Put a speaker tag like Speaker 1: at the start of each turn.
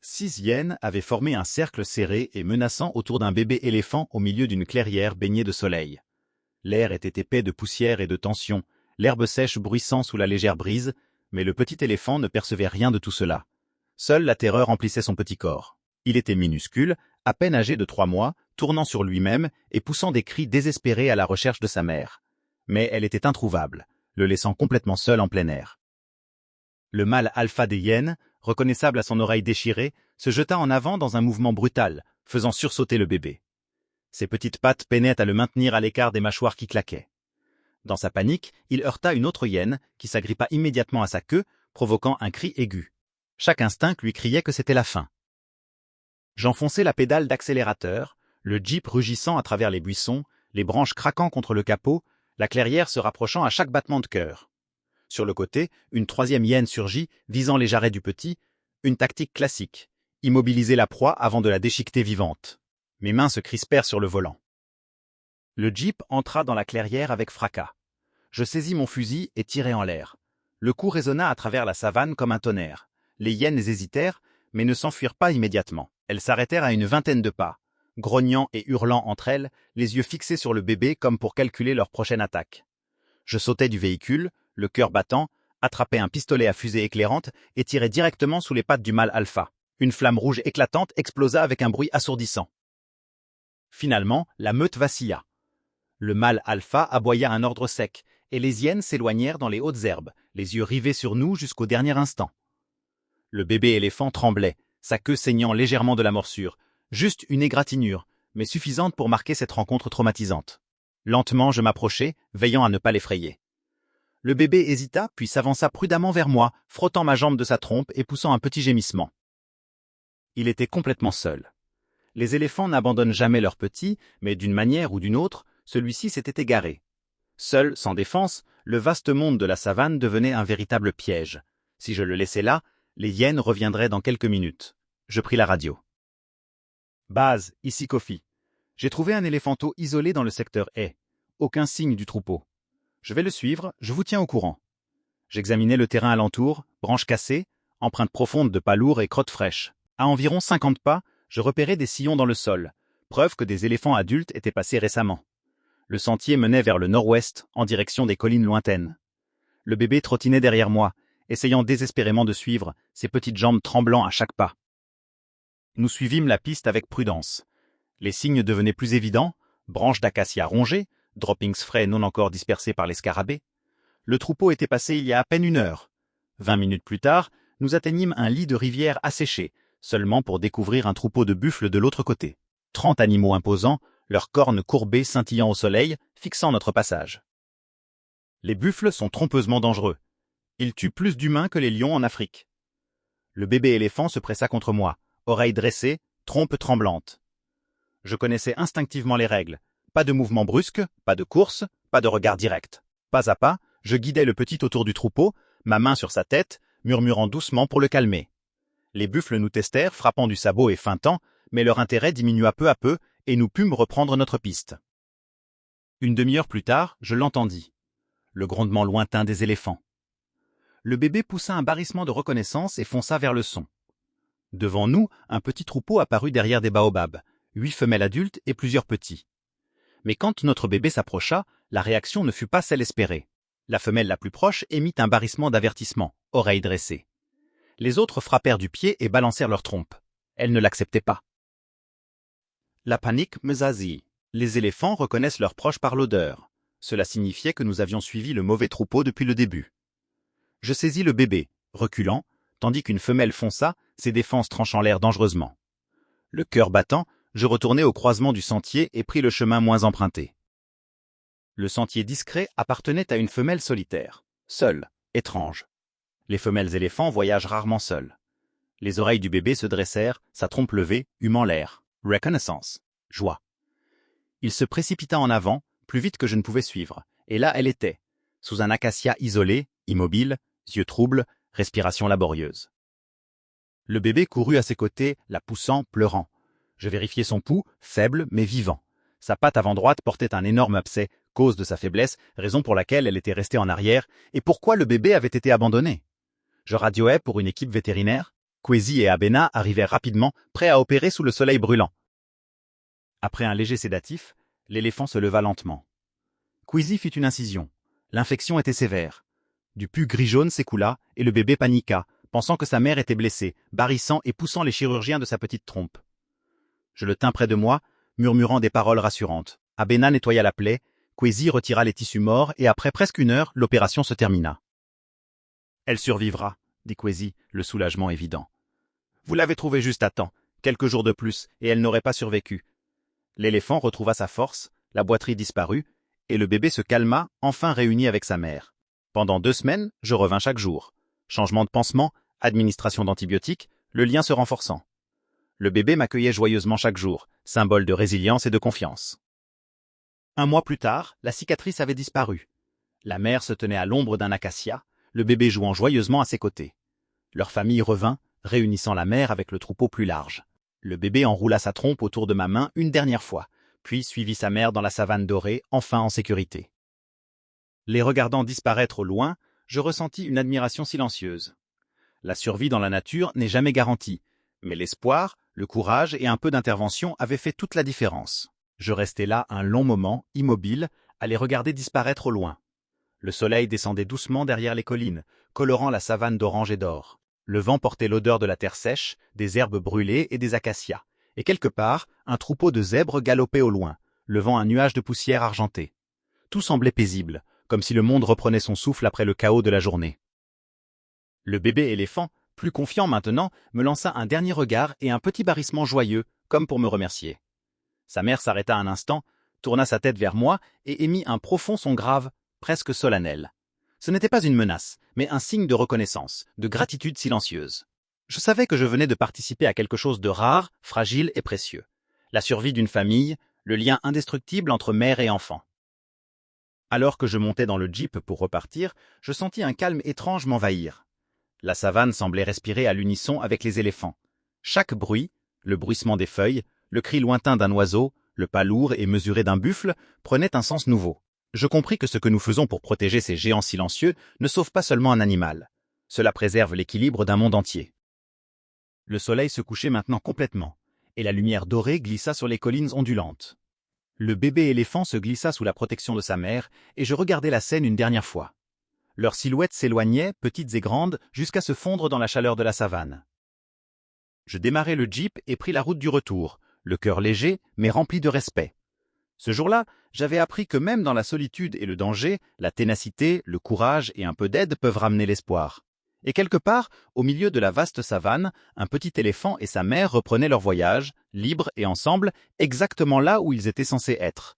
Speaker 1: 6 hyènes avaient formé un cercle serré et menaçant autour d'un bébé éléphant au milieu d'une clairière baignée de soleil. L'air était épais de poussière et de tension, l'herbe sèche bruissant sous la légère brise, mais le petit éléphant ne percevait rien de tout cela. Seule la terreur emplissait son petit corps. Il était minuscule, à peine âgé de 3 mois, tournant sur lui-même et poussant des cris désespérés à la recherche de sa mère. Mais elle était introuvable, le laissant complètement seul en plein air. Le mâle alpha des hyènes, reconnaissable à son oreille déchirée, se jeta en avant dans un mouvement brutal, faisant sursauter le bébé. Ses petites pattes peinaient à le maintenir à l'écart des mâchoires qui claquaient. Dans sa panique, il heurta une autre hyène qui s'agrippa immédiatement à sa queue, provoquant un cri aigu. Chaque instinct lui criait que c'était la fin. J'enfonçai la pédale d'accélérateur, le jeep rugissant à travers les buissons, les branches craquant contre le capot, la clairière se rapprochant à chaque battement de cœur. Sur le côté, une 3e hyène surgit, visant les jarrets du petit, une tactique classique, immobiliser la proie avant de la déchiqueter vivante. Mes mains se crispèrent sur le volant. Le jeep entra dans la clairière avec fracas. Je saisis mon fusil et tirai en l'air. Le coup résonna à travers la savane comme un tonnerre. Les hyènes hésitèrent, mais ne s'enfuirent pas immédiatement. Elles s'arrêtèrent à une vingtaine de pas, grognant et hurlant entre elles, les yeux fixés sur le bébé comme pour calculer leur prochaine attaque. Je sautai du véhicule, le cœur battant, attrapai un pistolet à fusée éclairante et tirai directement sous les pattes du mâle alpha. Une flamme rouge éclatante explosa avec un bruit assourdissant. Finalement, la meute vacilla. Le mâle alpha aboya un ordre sec, et les hyènes s'éloignèrent dans les hautes herbes, les yeux rivés sur nous jusqu'au dernier instant. Le bébé éléphant tremblait, sa queue saignant légèrement de la morsure, juste une égratignure, mais suffisante pour marquer cette rencontre traumatisante. Lentement, je m'approchai, veillant à ne pas l'effrayer. Le bébé hésita, puis s'avança prudemment vers moi, frottant ma jambe de sa trompe et poussant un petit gémissement. Il était complètement seul. Les éléphants n'abandonnent jamais leurs petits, mais d'une manière ou d'une autre, celui-ci s'était égaré. Seul, sans défense, le vaste monde de la savane devenait un véritable piège. Si je le laissais là, les hyènes reviendraient dans quelques minutes. Je pris la radio. Base, ici Kofi. J'ai trouvé un éléphanteau isolé dans le secteur A. Aucun signe du troupeau. Je vais le suivre, je vous tiens au courant. J'examinai le terrain alentour, branches cassées, empreintes profondes de pas lourds et crottes fraîches. À environ 50 pas, je repérais des sillons dans le sol, preuve que des éléphants adultes étaient passés récemment. Le sentier menait vers le nord-ouest, en direction des collines lointaines. Le bébé trottinait derrière moi, essayant désespérément de suivre, ses petites jambes tremblant à chaque pas. Nous suivîmes la piste avec prudence. Les signes devenaient plus évidents, branches d'acacia rongées, droppings frais non encore dispersés par les scarabées. Le troupeau était passé il y a à peine 1 heure. 20 minutes plus tard, nous atteignîmes un lit de rivière asséché, seulement pour découvrir un troupeau de buffles de l'autre côté. 30 animaux imposants, leurs cornes courbées scintillant au soleil, fixant notre passage. Les buffles sont trompeusement dangereux. Ils tuent plus d'humains que les lions en Afrique. Le bébé éléphant se pressa contre moi, oreilles dressées, trompe tremblante. Je connaissais instinctivement les règles. Pas de mouvement brusque, pas de course, pas de regard direct. Pas à pas, je guidais le petit autour du troupeau, ma main sur sa tête, murmurant doucement pour le calmer. Les buffles nous testèrent, frappant du sabot et feintant, mais leur intérêt diminua peu à peu et nous pûmes reprendre notre piste. Une demi-heure plus tard, je l'entendis. Le grondement lointain des éléphants. Le bébé poussa un barrissement de reconnaissance et fonça vers le son. Devant nous, un petit troupeau apparut derrière des baobabs, 8 femelles adultes et plusieurs petits. Mais quand notre bébé s'approcha, la réaction ne fut pas celle espérée. La femelle la plus proche émit un barrissement d'avertissement, oreilles dressées. Les autres frappèrent du pied et balancèrent leurs trompes. Elles ne l'acceptaient pas. La panique me zazie. Les éléphants reconnaissent leurs proches par l'odeur. Cela signifiait que nous avions suivi le mauvais troupeau depuis le début. Je saisis le bébé, reculant, tandis qu'une femelle fonça, ses défenses tranchant l'air dangereusement. Le cœur battant, je retournai au croisement du sentier et pris le chemin moins emprunté. Le sentier discret appartenait à une femelle solitaire, seule, étrange. Les femelles éléphants voyagent rarement seules. Les oreilles du bébé se dressèrent, sa trompe levée, humant l'air. Reconnaissance. Joie. Il se précipita en avant, plus vite que je ne pouvais suivre, et là elle était, sous un acacia isolé, immobile, yeux troubles, respiration laborieuse. Le bébé courut à ses côtés, la poussant, pleurant. Je vérifiai son pouls, faible mais vivant. Sa patte avant droite portait un énorme abcès, cause de sa faiblesse, raison pour laquelle elle était restée en arrière, et pourquoi le bébé avait été abandonné. Je radioai pour une équipe vétérinaire. Kwesi et Abena arrivèrent rapidement, prêts à opérer sous le soleil brûlant. Après un léger sédatif, l'éléphant se leva lentement. Kwesi fit une incision. L'infection était sévère. Du pus gris-jaune s'écoula et le bébé paniqua, pensant que sa mère était blessée, barrissant et poussant les chirurgiens de sa petite trompe. Je le tins près de moi, murmurant des paroles rassurantes. Abena nettoya la plaie, Kwesi retira les tissus morts et après presque une heure, l'opération se termina. « Elle survivra », dit Kwesi, le soulagement évident. « Vous l'avez trouvée juste à temps, quelques jours de plus, et elle n'aurait pas survécu. » L'éléphant retrouva sa force, la boiterie disparut, et le bébé se calma, enfin réuni avec sa mère. Pendant 2 semaines, je revins chaque jour. Changement de pansement, administration d'antibiotiques, le lien se renforçant. Le bébé m'accueillait joyeusement chaque jour, symbole de résilience et de confiance. 1 mois plus tard, la cicatrice avait disparu. La mère se tenait à l'ombre d'un acacia, le bébé jouant joyeusement à ses côtés. Leur famille revint, réunissant la mère avec le troupeau plus large. Le bébé enroula sa trompe autour de ma main une dernière fois, puis suivit sa mère dans la savane dorée, enfin en sécurité. Les regardant disparaître au loin, je ressentis une admiration silencieuse. La survie dans la nature n'est jamais garantie, mais l'espoir, le courage et un peu d'intervention avaient fait toute la différence. Je restai là un long moment, immobile, à les regarder disparaître au loin. Le soleil descendait doucement derrière les collines, colorant la savane d'orange et d'or. Le vent portait l'odeur de la terre sèche, des herbes brûlées et des acacias. Et quelque part, un troupeau de zèbres galopait au loin, levant un nuage de poussière argentée. Tout semblait paisible, comme si le monde reprenait son souffle après le chaos de la journée. Le bébé éléphant, plus confiant maintenant, me lança un dernier regard et un petit barrissement joyeux, comme pour me remercier. Sa mère s'arrêta un instant, tourna sa tête vers moi et émit un profond son grave, presque solennel. Ce n'était pas une menace, mais un signe de reconnaissance, de gratitude silencieuse. Je savais que je venais de participer à quelque chose de rare, fragile et précieux. La survie d'une famille, le lien indestructible entre mère et enfant. Alors que je montais dans le jeep pour repartir, je sentis un calme étrange m'envahir. La savane semblait respirer à l'unisson avec les éléphants. Chaque bruit, le bruissement des feuilles, le cri lointain d'un oiseau, le pas lourd et mesuré d'un buffle, prenait un sens nouveau. Je compris que ce que nous faisons pour protéger ces géants silencieux ne sauve pas seulement un animal. Cela préserve l'équilibre d'un monde entier. Le soleil se couchait maintenant complètement, et la lumière dorée glissa sur les collines ondulantes. Le bébé éléphant se glissa sous la protection de sa mère, et je regardai la scène une dernière fois. Leurs silhouettes s'éloignaient, petites et grandes, jusqu'à se fondre dans la chaleur de la savane. Je démarrai le jeep et pris la route du retour, le cœur léger, mais rempli de respect. Ce jour-là, j'avais appris que même dans la solitude et le danger, la ténacité, le courage et un peu d'aide peuvent ramener l'espoir. Et quelque part, au milieu de la vaste savane, un petit éléphant et sa mère reprenaient leur voyage, libres et ensemble, exactement là où ils étaient censés être.